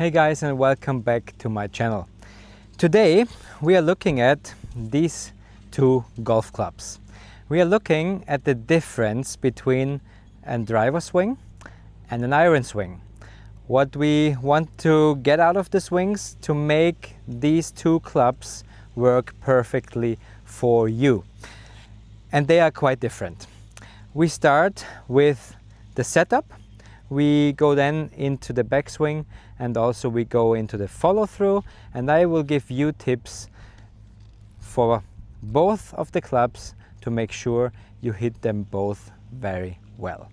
Hey guys, and welcome back to my channel. Today we are looking at these two golf clubs. We are looking at the difference between a driver swing and an iron swing. What we want to get out of the swings to make these two clubs work perfectly for you. And they are quite different. We start with the setup. We go then into the backswing, and also we go into the follow through, and I will give you tips for both of the clubs to make sure you hit them both very well.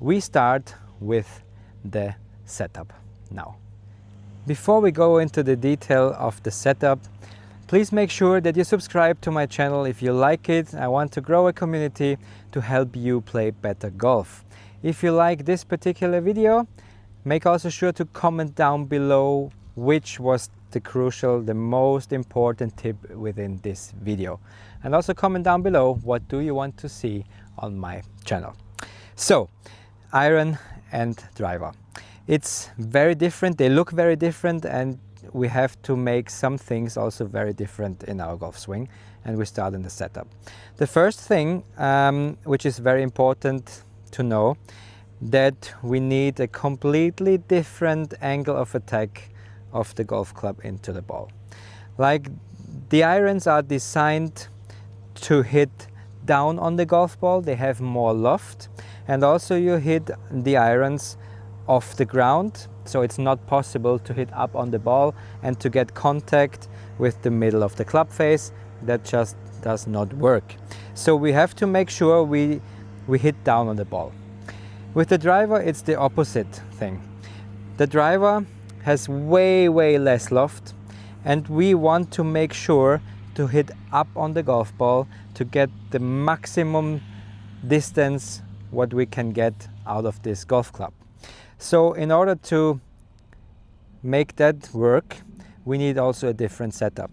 We start with the setup now. Before we go into the detail of the setup, please make sure that you subscribe to my channel if you like it. I want to grow a community to help you play better golf. If you like this particular video, make also sure to comment down below which was the most important tip within this video. And also comment down below what do you want to see on my channel. So, iron and driver. It's very different, they look very different, and we have to make some things also very different in our golf swing, and we start in the setup. The first thing which is very important to know, that we need a completely different angle of attack of the golf club into the ball. Like, the irons are designed to hit down on the golf ball, they have more loft, and also you hit the irons off the ground, so it's not possible to hit up on the ball and to get contact with the middle of the club face. That just does not work. So we have to make sure we hit down on the ball. With the driver, it's the opposite thing. The driver has way less loft, and we want to make sure to hit up on the golf ball to get the maximum distance what we can get out of this golf club. So in order to make that work, we need also a different setup.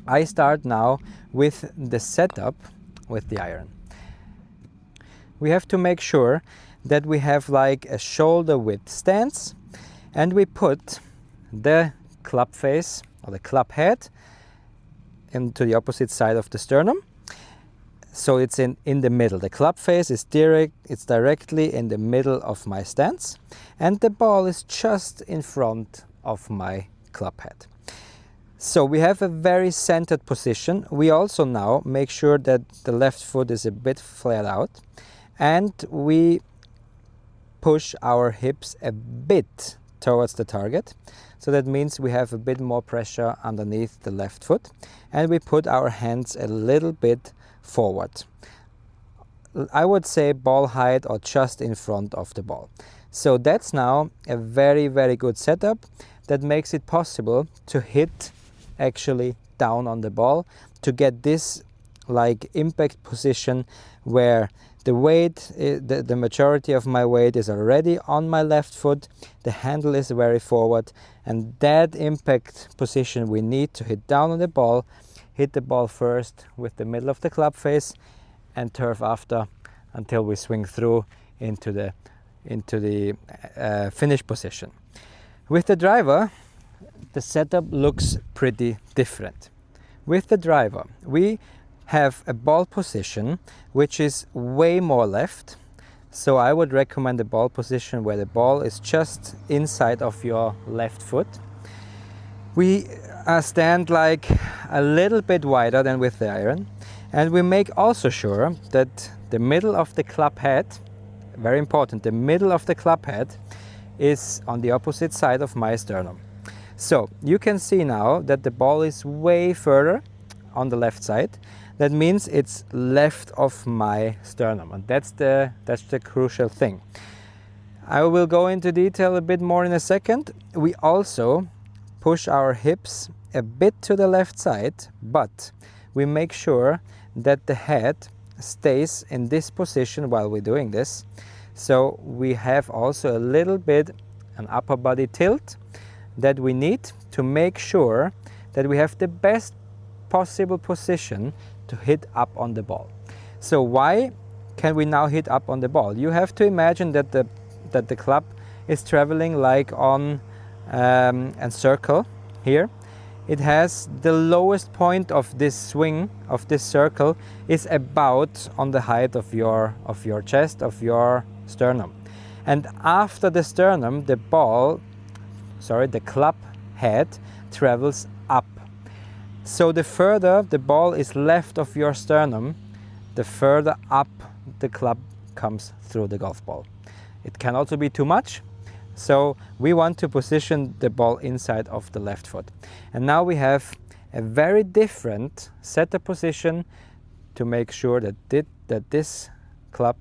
I start now with the setup with the iron. We have to make sure that we have like a shoulder width stance, and we put the club face or the club head into the opposite side of the sternum. So it's in the middle. The club face is it's directly in the middle of my stance, and the ball is just in front of my club head. So we have a very centered position. We also now make sure that the left foot is a bit flared out, and we push our hips a bit towards the target. So that means we have a bit more pressure underneath the left foot, and we put our hands a little bit forward. I would say ball height or just in front of the ball. So that's now a very good setup that makes it possible to hit actually down on the ball, to get this like impact position where the weight, the majority of my weight is already on my left foot, the handle is very forward, and that impact position we need to hit down on the ball, hit the ball first with the middle of the club face and turf after, until we swing through into the finish position. With the driver, the setup looks pretty different. With the driver, we have a ball position which is way more left. So I would recommend a ball position where the ball is just inside of your left foot. We stand like a little bit wider than with the iron, and we make also sure that the middle of the club head, very important, the middle of the club head is on the opposite side of my sternum. So you can see now that the ball is way further on the left side. That means it's left of my sternum, and that's the crucial thing. I will go into detail a bit more in a second. We also push our hips a bit to the left side, but we make sure that the head stays in this position while we're doing this. So we have also a little bit an upper body tilt that we need to make sure that we have the best possible position to hit up on the ball. So why can we now hit up on the ball? You have to imagine that the club is traveling like on and circle here. It has the lowest point of this swing, of this circle, is about on the height of your chest, of your sternum. And after the sternum, the club head travels up. So the further the ball is left of your sternum, the further up the club comes through the golf ball. It can also be too much. So we want to position the ball inside of the left foot. And now we have a very different setup position to make sure that this club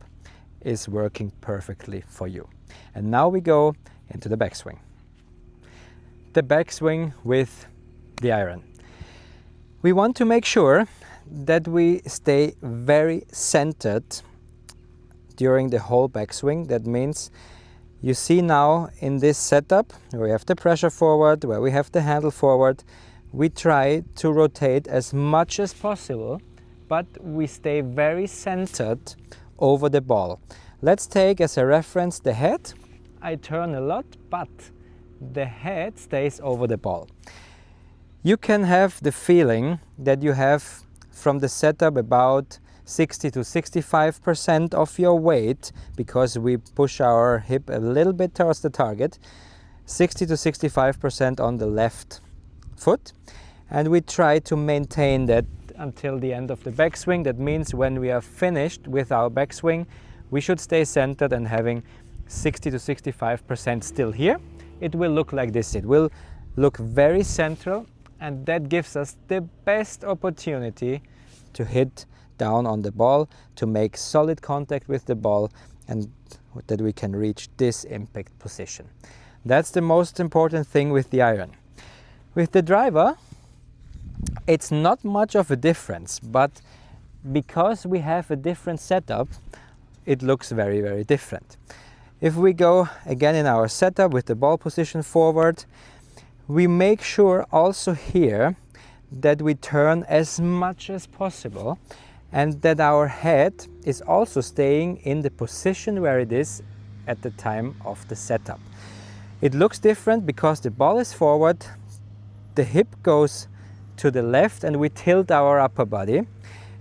is working perfectly for you. And now we go into the backswing. The backswing with the iron. We want to make sure that we stay very centered during the whole backswing. That means you see now in this setup where we have the pressure forward, where we have the handle forward, we try to rotate as much as possible, but we stay very centered over the ball. Let's take as a reference the head. I turn a lot, but the head stays over the ball. You can have the feeling that you have from the setup about 60 to 65% of your weight, because we push our hip a little bit towards the target, 60 to 65% on the left foot, and we try to maintain that until the end of the backswing. That means when we are finished with our backswing, we should stay centered and having 60 to 65% still here. It will look like this. It will look very central, and that gives us the best opportunity to hit down on the ball, to make solid contact with the ball, and that we can reach this impact position. That's the most important thing with the iron. With the driver, it's not much of a difference, but because we have a different setup, it looks very, very different. If we go again in our setup with the ball position forward, we make sure also here that we turn as much as possible, and that our head is also staying in the position where it is at the time of the setup. It looks different because the ball is forward, the hip goes to the left, and we tilt our upper body.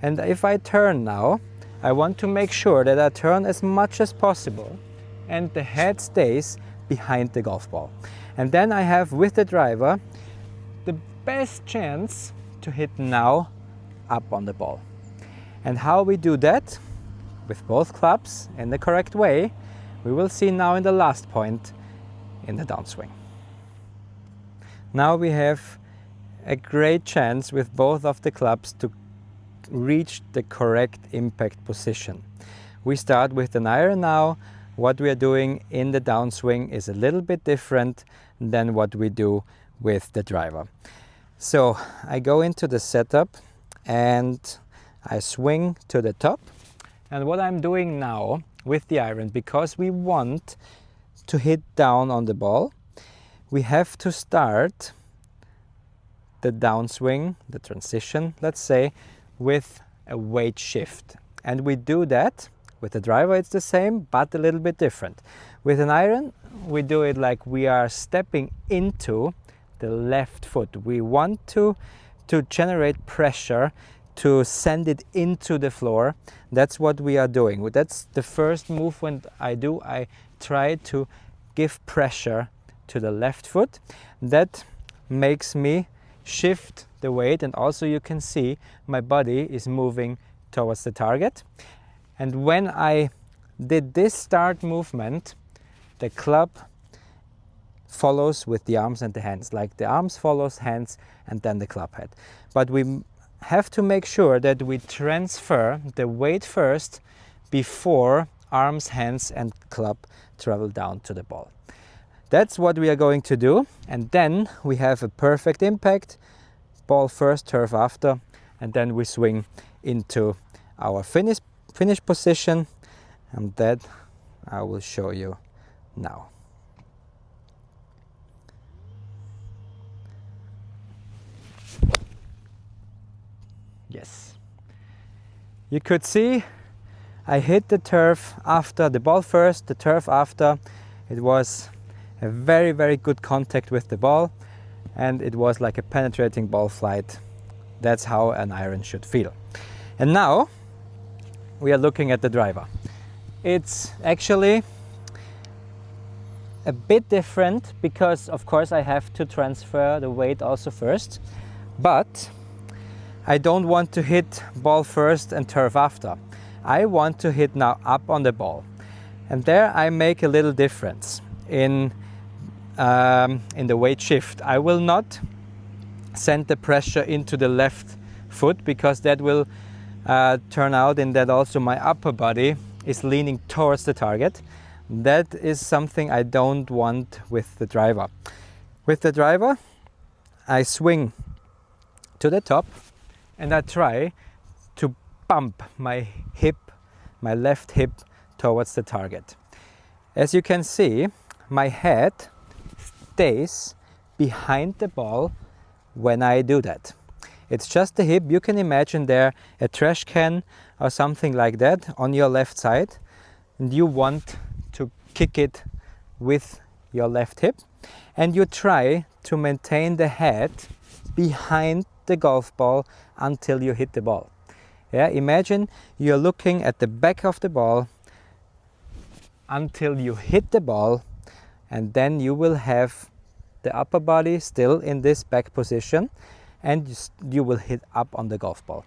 And if I turn now, I want to make sure that I turn as much as possible and the head stays behind the golf ball. And then I have with the driver the best chance to hit now up on the ball. And how we do that with both clubs in the correct way, we will see now in the last point in the downswing. Now we have a great chance with both of the clubs to reach the correct impact position. We start with an iron now. What we are doing in the downswing is a little bit different than what we do with the driver. So I go into the setup and I swing to the top. And what I'm doing now with the iron, because we want to hit down on the ball, we have to start the downswing, the transition, let's say, with a weight shift. And we do that with the driver. It's the same, but a little bit different. With an iron, we do it like we are stepping into the left foot. We want to generate pressure, to send it into the floor. That's what we are doing. That's the first movement I do. I try to give pressure to the left foot. That makes me shift the weight, and also you can see my body is moving towards the target. And when I did this start movement, the club follows with the arms and the hands, like the arms follows hands and then the club head. But we have to make sure that we transfer the weight first before arms, hands and club travel down to the ball. That's what we are going to do, and then we have a perfect impact. Ball first, turf after, and then we swing into our finish position, and that I will show you now. Yes. You could see I hit the turf after, the ball first, the turf after. It was a very, very good contact with the ball, and it was like a penetrating ball flight. That's how an iron should feel. And now we are looking at the driver. It's actually a bit different because of course I have to transfer the weight also first, but I don't want to hit ball first and turf after. I want to hit now up on the ball, and there I make a little difference in the weight shift. I will not send the pressure into the left foot because that will turn out in that also my upper body is leaning towards the target. That is something I don't want with the driver. With the driver, I swing to the top and I try to bump my hip, my left hip, towards the target. As you can see, my head stays behind the ball when I do that. It's just the hip. You can imagine there a trash can or something like that on your left side, and you want to kick it with your left hip, and you try to maintain the head behind the golf ball until you hit the ball. Yeah, imagine you're looking at the back of the ball until you hit the ball, and then you will have the upper body still in this back position, and you will hit up on the golf ball.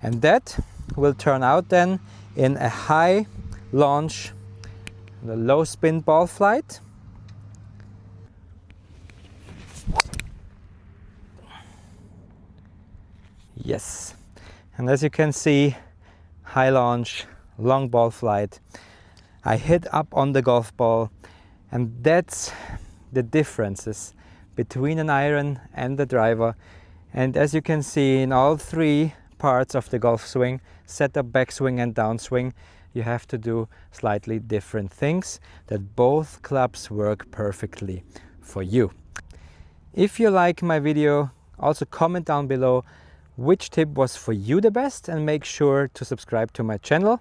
And that will turn out then in a high launch, the low spin ball flight. Yes, and as you can see, high launch, long ball flight. I hit up on the golf ball, and that's the differences between an iron and the driver. And as you can see, in all three parts of the golf swing, setup, backswing and downswing, you have to do slightly different things that both clubs work perfectly for you. If you like my video, also comment down below which tip was for you the best, and make sure to subscribe to my channel,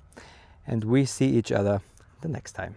and we see each other the next time.